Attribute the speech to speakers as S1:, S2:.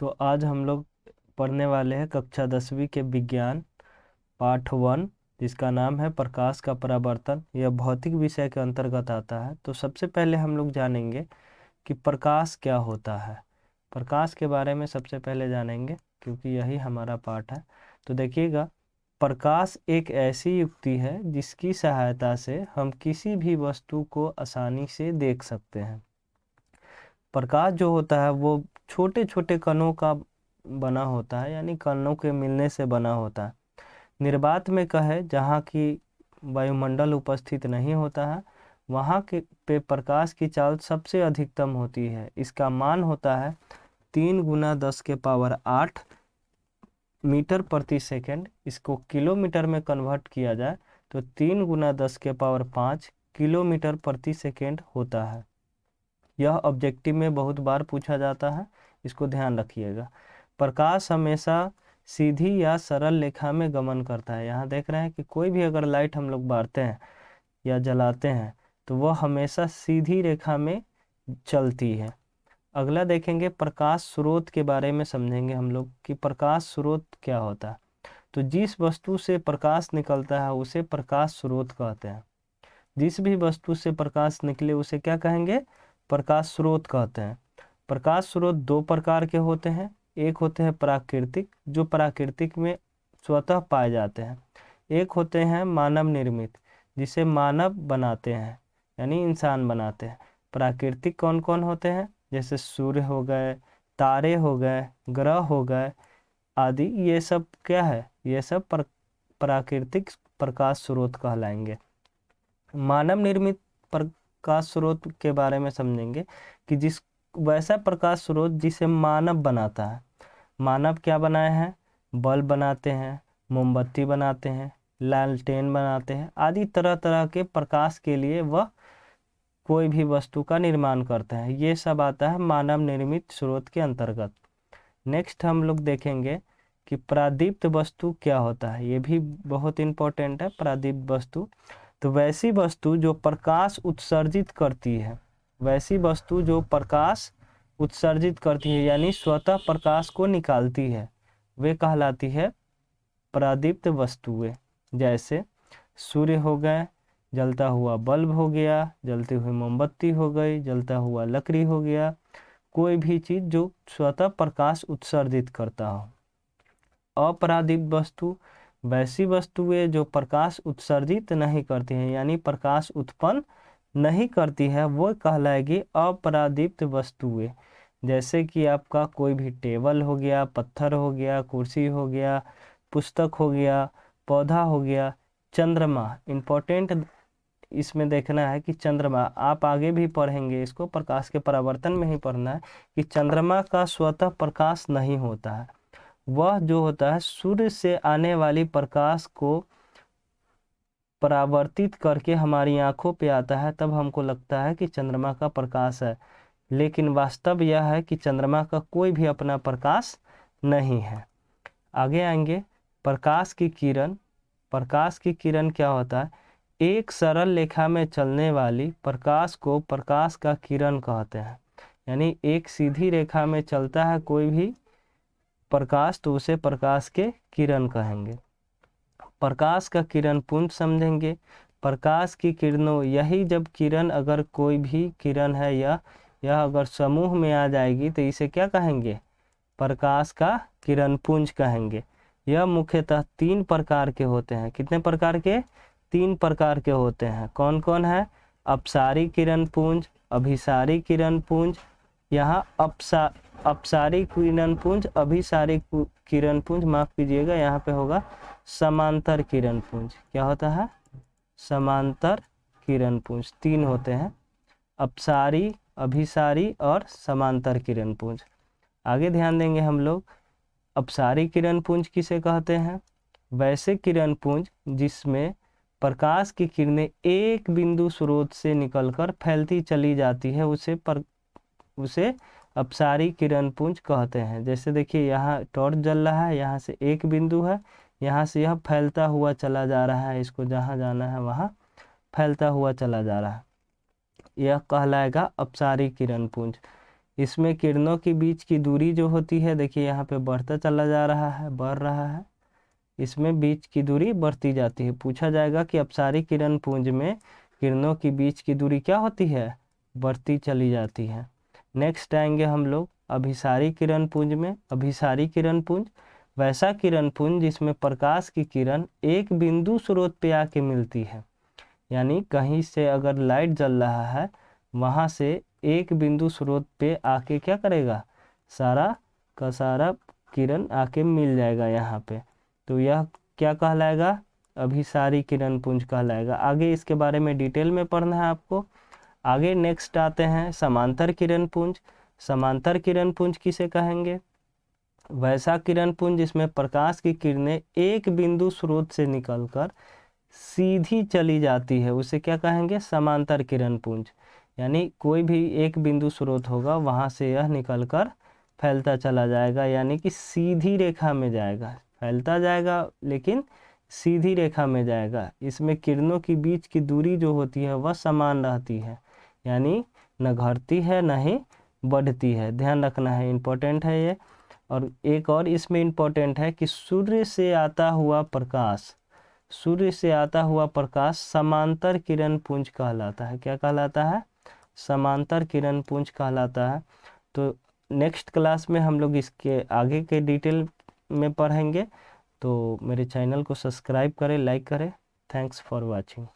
S1: तो आज हम लोग पढ़ने वाले हैं कक्षा 10वीं के विज्ञान पाठ 1, जिसका नाम है प्रकाश का परावर्तन। यह भौतिक विषय के अंतर्गत आता है। तो सबसे पहले हम लोग जानेंगे कि प्रकाश क्या होता है। प्रकाश के बारे में सबसे पहले जानेंगे, क्योंकि यही हमारा पाठ है। तो देखिएगा, प्रकाश एक ऐसी युक्ति है जिसकी सहायता से हम किसी भी वस्तु को आसानी से देख सकते हैं। प्रकाश जो होता है वो छोटे छोटे कणों का बना होता है, यानी कणों के मिलने से बना होता है। निर्वात में कहे जहाँ की वायुमंडल उपस्थित नहीं होता है, वहाँ के पे प्रकाश की चाल सबसे अधिकतम होती है। इसका मान होता है 3 × 10⁸ मीटर प्रति सेकंड। इसको किलोमीटर में कन्वर्ट किया जाए तो 3 × 10⁵ किलोमीटर प्रति सेकंड होता है। यह ऑब्जेक्टिव में बहुत बार पूछा जाता है, इसको ध्यान रखिएगा। प्रकाश हमेशा सीधी या सरल रेखा में गमन करता है। यहाँ देख रहे हैं कि कोई भी अगर लाइट हम लोग बारते हैं या जलाते हैं तो वह हमेशा सीधी रेखा में चलती है। अगला देखेंगे, प्रकाश स्रोत के बारे में समझेंगे हम लोग कि प्रकाश स्रोत क्या होता है। तो जिस वस्तु से प्रकाश निकलता है उसे प्रकाश स्रोत कहते हैं। जिस भी वस्तु से प्रकाश निकले उसे क्या कहेंगे? प्रकाश स्रोत कहते हैं। प्रकाश स्रोत 2 प्रकार के होते हैं। एक होते हैं प्राकृतिक, जो प्राकृतिक में स्वतः पाए जाते हैं। एक होते हैं मानव निर्मित, जिसे मानव बनाते हैं, यानी इंसान बनाते हैं। प्राकृतिक कौन कौन होते हैं? जैसे सूर्य हो गए, तारे हो गए, ग्रह हो गए आदि। ये सब क्या है? ये सब प्राकृतिक प्रकाश स्रोत कहलाएंगे। मानव निर्मित प्रकाश स्रोत के बारे में समझेंगे कि जिस वैसा प्रकाश स्रोत जिसे मानव बनाता है। मानव क्या बनाए हैं? बल्ब बनाते हैं, मोमबत्ती बनाते हैं, लालटेन बनाते हैं आदि तरह तरह के प्रकाश के लिए वह कोई भी वस्तु का निर्माण करते हैं। ये सब आता है मानव निर्मित स्रोत के अंतर्गत। नेक्स्ट हम लोग देखेंगे कि प्रादीप्त वस्तु क्या होता है। ये भी बहुत इंपॉर्टेंट है, प्रादीप्त वस्तु। तो वैसी वस्तु जो प्रकाश उत्सर्जित करती है, वैसी वस्तु जो प्रकाश उत्सर्जित करती है यानी स्वतः प्रकाश को निकालती है, वे कहलाती है प्रादीप्त वस्तुएं। जैसे सूर्य हो गए, जलता हुआ बल्ब हो गया, जलती हुई मोमबत्ती हो गई, जलता हुआ लकड़ी हो गया, कोई भी चीज जो स्वतः प्रकाश उत्सर्जित करता हो। अपरादीप्त वस्तु वैसी वस्तुएं जो प्रकाश उत्सर्जित नहीं करती हैं, यानी प्रकाश उत्पन्न नहीं करती है, वो कहलाएगी अपरादीप्त वस्तुएं। जैसे कि आपका कोई भी टेबल हो गया, पत्थर हो गया, कुर्सी हो गया, पुस्तक हो गया, पौधा हो गया, चंद्रमा। इम्पोर्टेंट इसमें देखना है कि चंद्रमा, आप आगे भी पढ़ेंगे इसको, प्रकाश के परावर्तन में ही पढ़ना है कि चंद्रमा का स्वतः प्रकाश नहीं होता है। वह जो होता है सूर्य से आने वाली प्रकाश को परावर्तित करके हमारी आंखों पे आता है, तब हमको लगता है कि चंद्रमा का प्रकाश है। लेकिन वास्तव यह है कि चंद्रमा का कोई भी अपना प्रकाश नहीं है। आगे आएंगे, प्रकाश की किरण। प्रकाश की किरण क्या होता है? एक सरल रेखा में चलने वाली प्रकाश को प्रकाश का किरण कहते हैं। यानी एक सीधी रेखा में चलता है कोई भी प्रकाश तो उसे प्रकाश के किरण कहेंगे। प्रकाश का किरण पुंज समझेंगे। प्रकाश की किरणों, यही जब किरण, अगर कोई भी किरण है यह अगर समूह में आ जाएगी तो इसे क्या कहेंगे? प्रकाश का किरण पुंज कहेंगे। यह मुख्यतः 3 प्रकार के होते हैं। कितने प्रकार के? 3 प्रकार के होते हैं। कौन कौन है? अपसारी किरण पुंज, अभिसारी किरण पुंज, यहाँ अपसारी किरण पुंज, अभिसारी किरण पुंज, माफ कीजिएगा, यहाँ पे होगा समांतर किरण पुंज। क्या होता है? समांतर किरण पुंज। 3 होते हैं, अपसारी, अभिसारी और समांतर किरण पुंज। आगे ध्यान देंगे हम लोग, अपसारी किरण पुंज किसे कहते हैं? वैसे किरण पुंज जिसमें प्रकाश की किरणें एक बिंदु स्रोत से निकलकर फैलती चली जाती है, उसे अपसारी किरण पुंज कहते हैं। जैसे देखिए, यहाँ टॉर्च जल रहा है, यहाँ से एक बिंदु है, यहाँ से यह फैलता हुआ चला जा रहा है, इसको जहाँ जाना है वहाँ फैलता हुआ चला जा रहा है, यह कहलाएगा अपसारी किरण पुंज। इसमें किरणों के बीच की दूरी जो होती है, देखिए यहाँ पे बढ़ता चला जा रहा है, बढ़ रहा है, इसमें बीच की दूरी बढ़ती जाती है। पूछा जाएगा कि अपसारी किरण पुंज में किरणों की बीच की दूरी क्या होती है, बढ़ती चली जाती है। नेक्स्ट आएंगे हम लोग अभिसारी किरण पुंज में। अभिसारी किरण पुंज वैसा किरण पुंज जिसमें प्रकाश की किरण एक बिंदु स्रोत पे आके मिलती है, यानी कहीं से अगर लाइट जल रहा है वहाँ से एक बिंदु स्रोत पे आके क्या करेगा, सारा का सारा किरण आके मिल जाएगा यहाँ पे, तो यह क्या कहलाएगा, अभिसारी किरण पुंज कहलाएगा। आगे इसके बारे में डिटेल में पढ़ना है आपको। आगे नेक्स्ट आते हैं समांतर किरण पुंज। समांतर किरण पुंज किसे कहेंगे, वैसा किरण पुंज जिसमें प्रकाश की किरणें एक बिंदु स्रोत से निकलकर सीधी चली जाती है, उसे क्या कहेंगे, समांतर किरण पुंज। यानी कोई भी एक बिंदु स्रोत होगा वहाँ से यह निकलकर फैलता चला जाएगा, यानी कि सीधी रेखा में जाएगा, फैलता जाएगा लेकिन सीधी रेखा में जाएगा। इसमें किरणों की बीच की दूरी जो होती है वह समान रहती है, यानी न घटती है न ही बढ़ती है, ध्यान रखना है, इम्पोर्टेंट है ये। और एक और इसमें इम्पोर्टेंट है कि सूर्य से आता हुआ प्रकाश, सूर्य से आता हुआ प्रकाश समांतर किरण पुंज कहलाता है। क्या कहलाता है, समांतर किरण पुंज कहलाता है। तो नेक्स्ट क्लास में हम लोग इसके आगे के डिटेल में पढ़ेंगे, तो मेरे चैनल को सब्सक्राइब करें, लाइक करें। Thanks for watching.